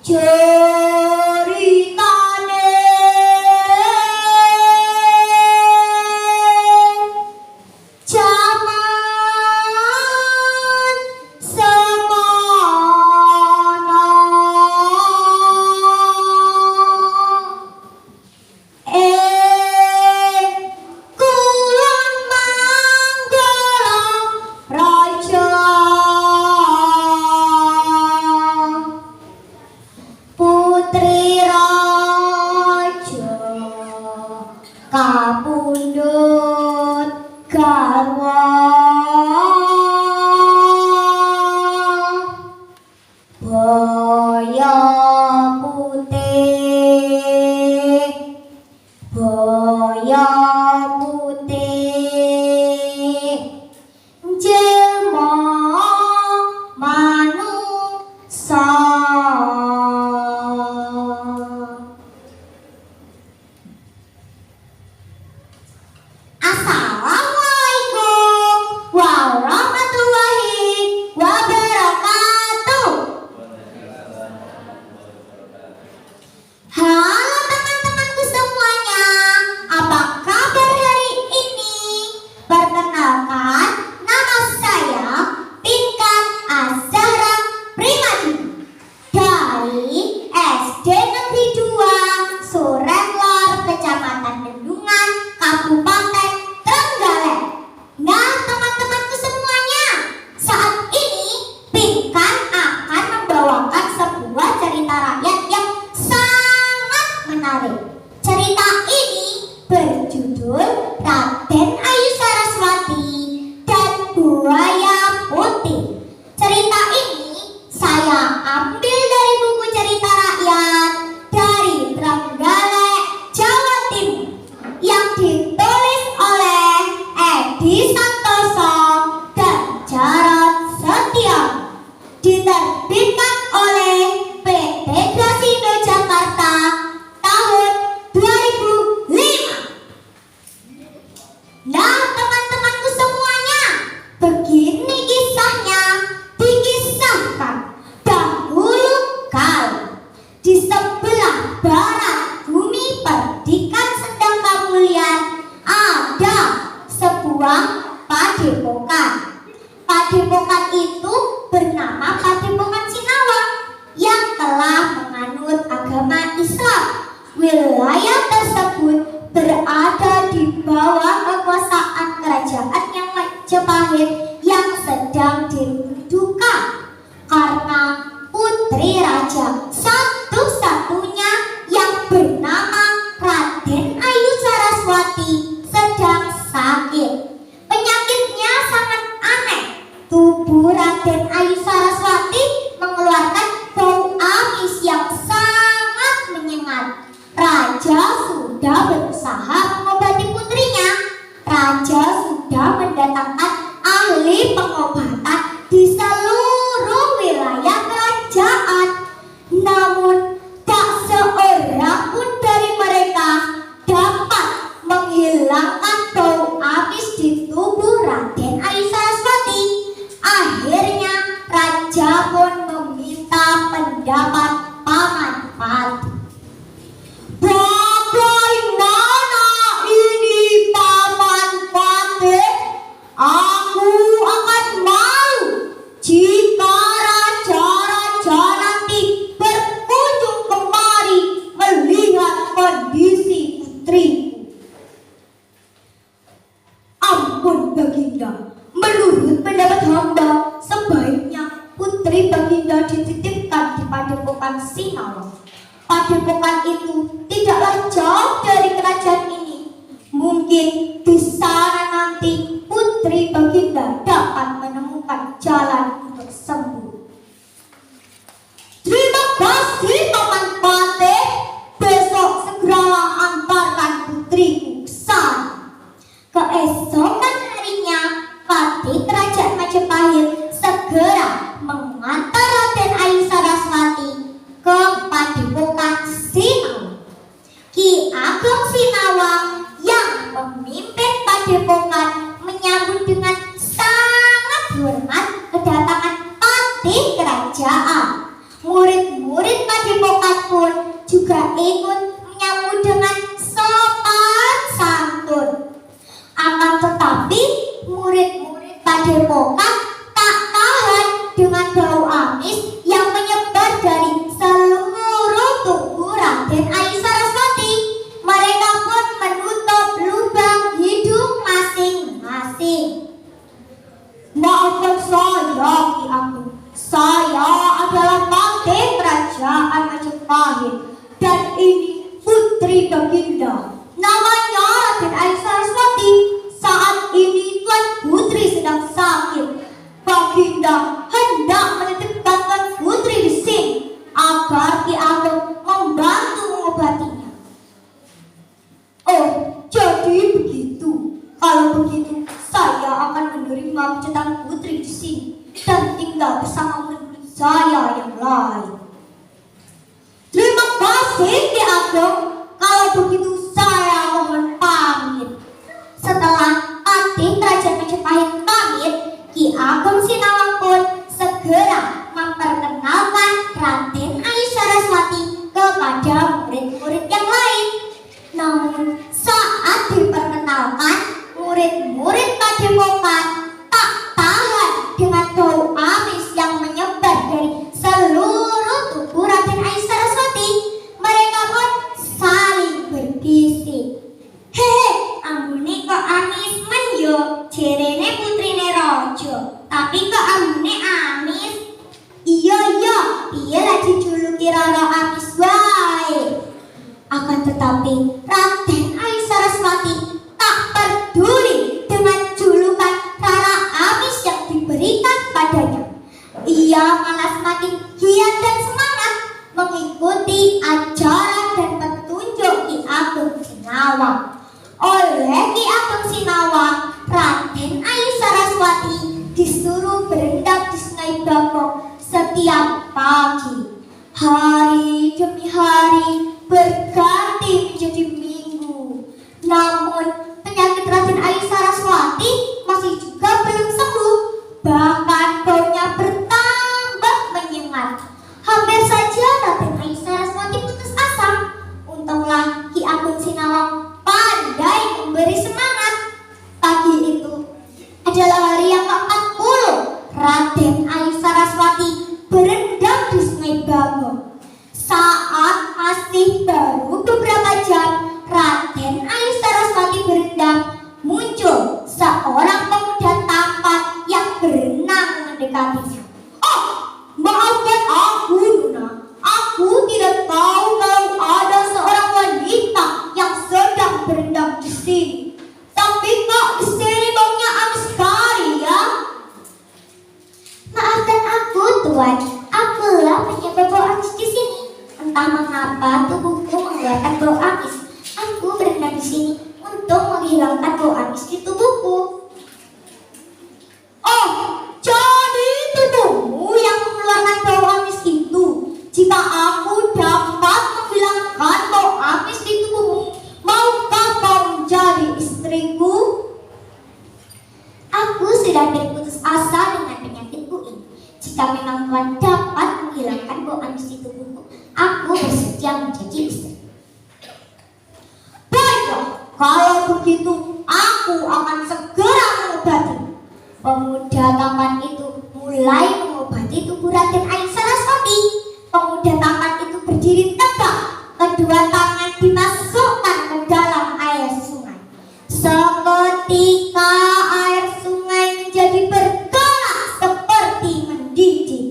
Ceritane zaman semono kulon manggala raja putri raja kapundhut garwa boyo putih boyo putih jelma manungsa. Assalamualaikum warahmatullahi wabarakatuh. Halo teman-temanku semuanya, apa kabar hari ini? Perkenalkan, nama saya Pinkan Azahra Primadi dari SD Negeri 2 Surenlor, Kecamatan Bendungan, Kabupaten Trenggalek. Nah, teman-temanku semuanya, saat ini Pinkan akan membawakan sebuah cerita rakyat yang sangat menarik. Cerita ini berjudul Raden Ayu Saraswati dan Buaya Putih. Cerita ini saya ambil dari buku cerita rakyat dari Trenggalek, Jawa Timur yang ditulis oleh Edi Santoso dan Jarod Setiawan, diterbitkan oleh PT Grasindo Jakarta tahun 2005. Nah, teman-temanku semuanya, begini kisahnya. Dikisahkan dahulu kala di sebelah barat bumi Perdikan Sendang Kamulian ada sebuah padepokan. Padepokan itu bernama Padepokan Sinawang yang telah menganut agama Islam. Wilayah tersebut berada di bawah kekuasaan kerajaan yang Majapahit yang sedang didudukan karena putri raja satu-satunya yang bernama Raden Ayu Saraswati sedang sakit. Penyakitnya sangat aneh. Tubuh Raden Ayu Saraswati mengeluarkan bau amis yang sangat menyengat. Raja sudah berusaha mengobati putrinya. Raja sudah mendatangkan ahli pengobatan di seluruh wilayah kerajaan. Namun tak seorang pun dari mereka dapat menghilangkan bau amis di tubuh Raden Ayu Saraswati. Akhirnya raja pun meminta pendapat Paman Pati. Bagaimana ini Paman Pati? Aku akan mau jika raja-raja nanti berkunjung kemari melihat kondisi putriku. Ampun Baginda, menurut pendapat hamba, sebaiknya putri Baginda dititipkan di Padepokan Sinawang. Padepokan itu tidaklah jauh dari kerajaan ini. Mungkin di sana nanti putri Baginda dapat menemukan jalan untuk sembuh. Terima kasih Paman Pati. Besok segeralah antarkan putriku ke sana. Keesokan harinya, Pati Kerajaan Majapahit segera mengantar Raden Ayu Saraswati ke Padepokan Sinawang. Ki Ageng Sinawang yang memimpin padepokan menyambut dengan sangat hormat kedatangan Pati Kerajaan. Murid murid padepokan pun juga ikut menyambut dengan sopan santun. Akan tetapi murid-murid padepokan tak tahan dengan bau amis yang menyebar dari seluruh tubuh Raden Ayu Saraswati. Mereka pun menutup lubang hidung masing-masing. Maafkan saya, Ki Ageng. Saya adalah Patih Kerajaan Majapahit dan ini Putri Baginda. Namanya Raden Ayu Saraswati. Saat ini Tuan Putri sedang sakit. Baginda hendak menitipkan Tuan Putri di sini agar Ki Ageng membantu mengobatinya. Oh, jadi begitu. Kalau begitu, saya akan menerima kejutan Putri di sini dan tinggal bersama murid saya yang lain. Terima kasih, Ki Ageng. Kalau begitu, saya mohon pamit. Setelah Patih Kerajaan Majapahit pamit, Ki Ageng Sinawang pun segera memperkenalkan Raden Ayu Saraswati kepada murid-murid yang lain. Namun saat diperkenalkan, murid-murid padepokan tak tahan dengan bau amis yang menyebar dari seluruh tubuh Raden Ayu Saraswati. Mereka pun saling berbisik. Hehe, ambune kok amis men yo, jerene putrine raja. Tapi kok ambune amis? Iya, piye lah dijuluki Rara Amis wae. Akan tetapi Raden Ayu Saraswati tak peduli dengan julukan Rara Amis yang diberikan padanya. Ia malah semakin giat dan semangat mengikuti ajaran dan petunjuk Ki Ageng Sinawang. Oleh Ki Ageng Sinawang, Raden Ayu Saraswati disuruh berendam di Sungai Bagong setiap pagi. Hari demi hari berganti menjadi minggu. Namun penyakit Raden Ayu Saraswati masih juga belum sembuh. Bahkan baunya bertambah menyengat. Hampir saja Raden Ayu Saraswati putus asa. Untunglah Ki Ageng Sinawang pandai memberi semangat. Pagi itu adalah hari yang ke-40 Raden Ayu Saraswati berendam di Sungai Bagong. Saat masih baru beberapa jam Raden Ayu Saraswati berendam, muncul seorang pemuda tampan yang berenang mendekatinya. Oh, maafkan aku, Nona. Aku tidak tahu kalau ada seorang wanita yang sedang berendam di sini. Tapi kok di sini baunya amis sekali ya? Maafkan aku, Tuan. Akulah penyebab bau amis di sini. Entah mengapa tubuhku mengeluarkan bau amis. Aku berendam di sini untuk menghilangkan bau amis di tubuhku. Oh, jadi tubuhmu yang mengeluarkan bau amis itu. Jika aku dapat menghilangkan bau amis di tubuhmu, maukah kau menjadi istriku? Aku sudah berputus asa dengan penyakitku ini. Jika memang Tuhan dapat menghilangkan bau amis di tubuhku, aku bersedia menjadi istri. Baiklah, kalau begitu aku akan segera mengobati. Pemuda tampan itu mulai mengobati tubuh Raden Ayu Saraswati. Pemuda tampan itu berdiri tegak, kedua tangan dimasukkan ke dalam air sungai. Seketika air sungai menjadi bergolak seperti mendidih.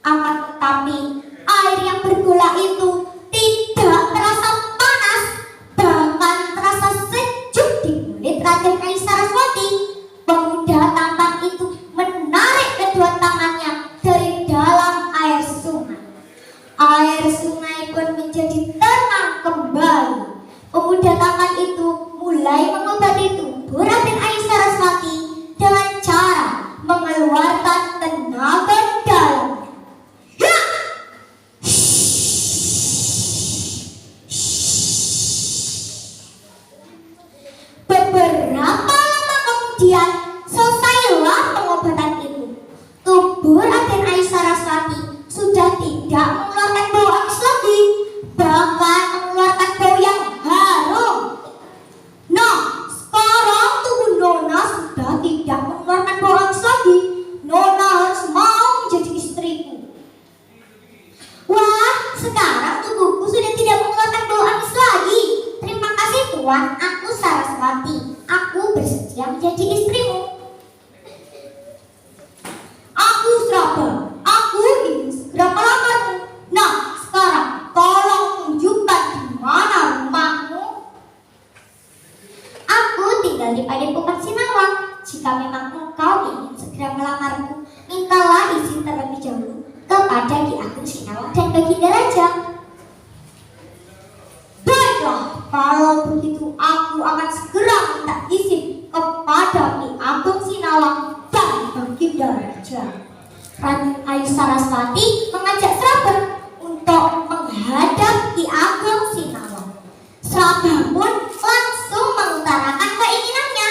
Akan tetapi air yang bergolak itu tidak terasa panas, bahkan terasa sejuk di kulit Raden Ayu Saraswati. Pemuda tampan itu menarik kedua tangannya dari dalam air sungai. Air sungai pun menjadi tenang kembali. Pemuda tampan itu mulai mengobati tubuh Raden Ayu Saraswati dengan cara mengeluarkan tenaga dalam. Beberapa lama kemudian selesailah pengobatan itu. kau ingin segera melamarku, mintalah izin terlebih dahulu kepada Ki Ageng Sinawang dan Baginda Raja. Baiklah, kalau begitu aku akan segera minta izin kepada Ki Ageng Sinawang dan Baginda Raja. Raden Ayu Saraswati mengajak Srabe untuk menghadap Ki Ageng Sinawang. Srabe pun langsung mengutarakan keinginannya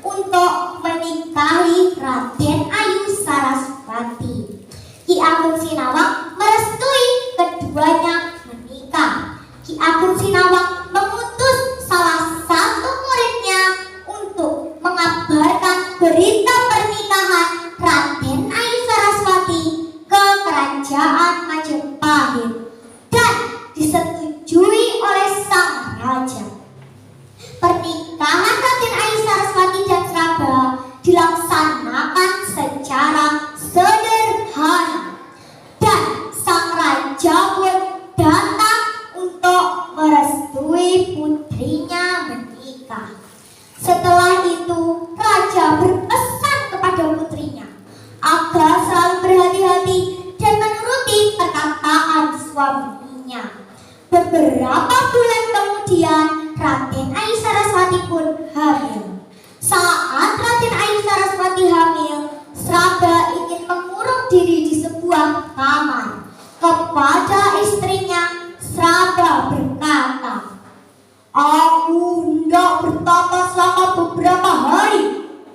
untuk menikahi Raden Ayu Saraswati. Ki Ageng Sinawang merestui keduanya menikah. Ki Ageng Sinawang mengutus salah satu muridnya untuk mengabarkan berita pernikahan Raden Ayu Saraswati ke kerajaan Majapahit dan disetujui oleh sang raja. Pernikahan Raden Ayu Saraswati dan Srabe dilaksanakan secara sederhana dan sang raja pun datang untuk merestui putrinya menikah. Setelah itu raja berpesan kepada putrinya agar selalu berhati-hati dan menuruti perkataan suaminya. Beberapa bulan kemudian Raden Ayu Saraswati pun hamil. Saat Raden Ayu Saraswati hamil, Srabe ingin mengurung diri di sebuah kamar. Kepada istrinya, Srabe berkata, "Aku hendak bertapa selama beberapa hari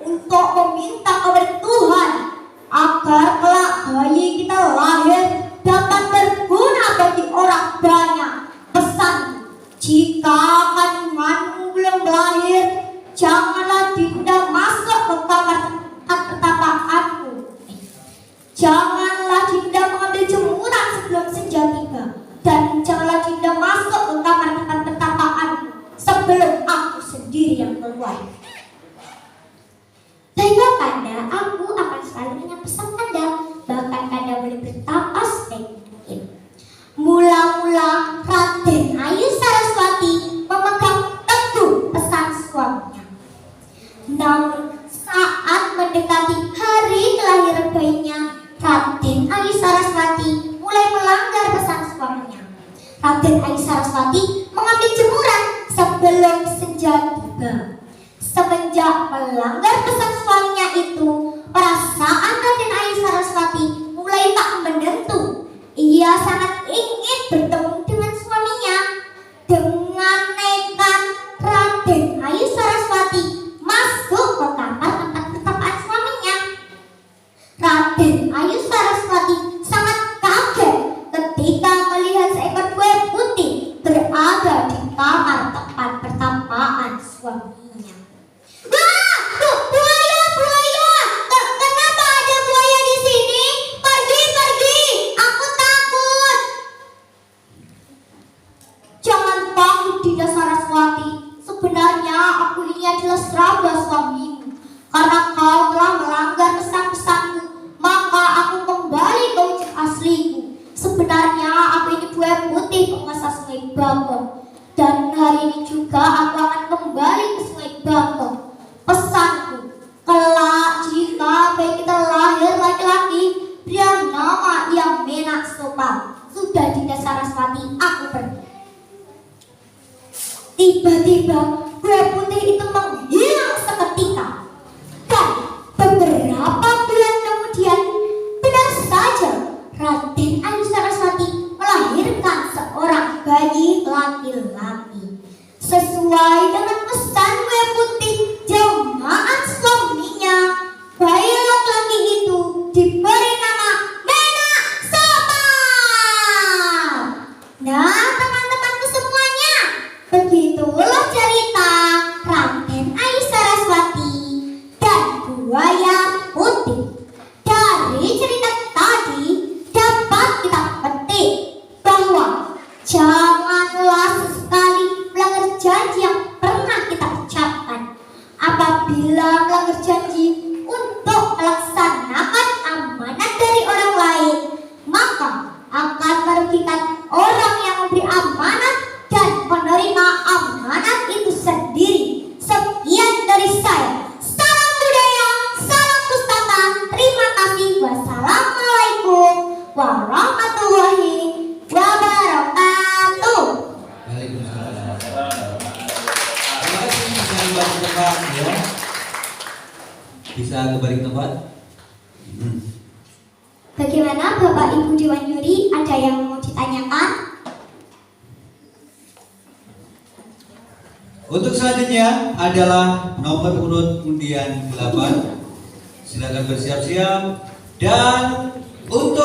untuk meminta kepada Tuhan agar kelak bayi kita lahir dapat berguna bagi orang banyak. Pesan, jika kandunganmu belum lahir, janganlah Dinda masuk ke kamar tempat pertapaanku. Janganlah Dinda mengambil jemuran sebelum senja tiba, dan janganlah Dinda masuk ke kamar tempat pertapaanku sebelum aku sendiri yang keluar." "Baiklah Kanda, aku akan selalu ingat pesan Kanda. Bahkan Kanda boleh bertapa sebaik mungkin." Mula-mula Raden Ayu Saraswati memegang teguh pesan suaminya. Namun saat mendekati hari kelahiran bayinya, Raden Ayu Saraswati mulai melanggar pesan suaminya. Raden Ayu Saraswati mengambil jemuran sebelum senja tiba. Semenjak melanggar pesan suaminya itu, perasaan Raden Ayu Saraswati mulai tak menentu. Ia sangat ingin bertemu dengan suaminya. Dengan nekat, Raden Ayu Saraswati masuk ke kamar tempat pertapaan suaminya. Raden Ayu Saraswati sangat kaget ketika melihat seekor buaya putih berada di kamar tempat pertapaan suaminya. "Wah, buaya, buaya! Kenapa ada buaya di sini? Pergi, pergi! Aku takut!" "Jangan takut, Dinda Saraswati. Sebenarnya aku ini adalah Srabe suamimu. Karena kau telah melanggar pesan-pesanku, maka aku kembali ke wujud asliku. Sebenarnya aku ini buaya putih penguasa Sungai Bangkok. Dan hari ini juga aku akan kembali ke Sungai Bangkok. Pesanku, kelak jika bayi kita lahir laki-laki, berilah nama yang Menak Sopa. Sudah Dinda Saraswati, aku pergi." Tiba-tiba buaya putih itu menghilang seketika. Dan beberapa bulan kemudian, benar saja Raden Ayu Saraswati melahirkan seorang bayi laki-laki. Sesuai dengan pesan buaya putih jemaat suaminya, bayi laki-laki itu diberi nama Menak Sopa. Nah, teman-temanku semuanya, begitulah cerita kembali ke tempat. Bagaimana Bapak Ibu Dewan Juri? Ada yang mau ditanyakan? Untuk selanjutnya adalah nomor urut undian 8. Silakan bersiap-siap dan untuk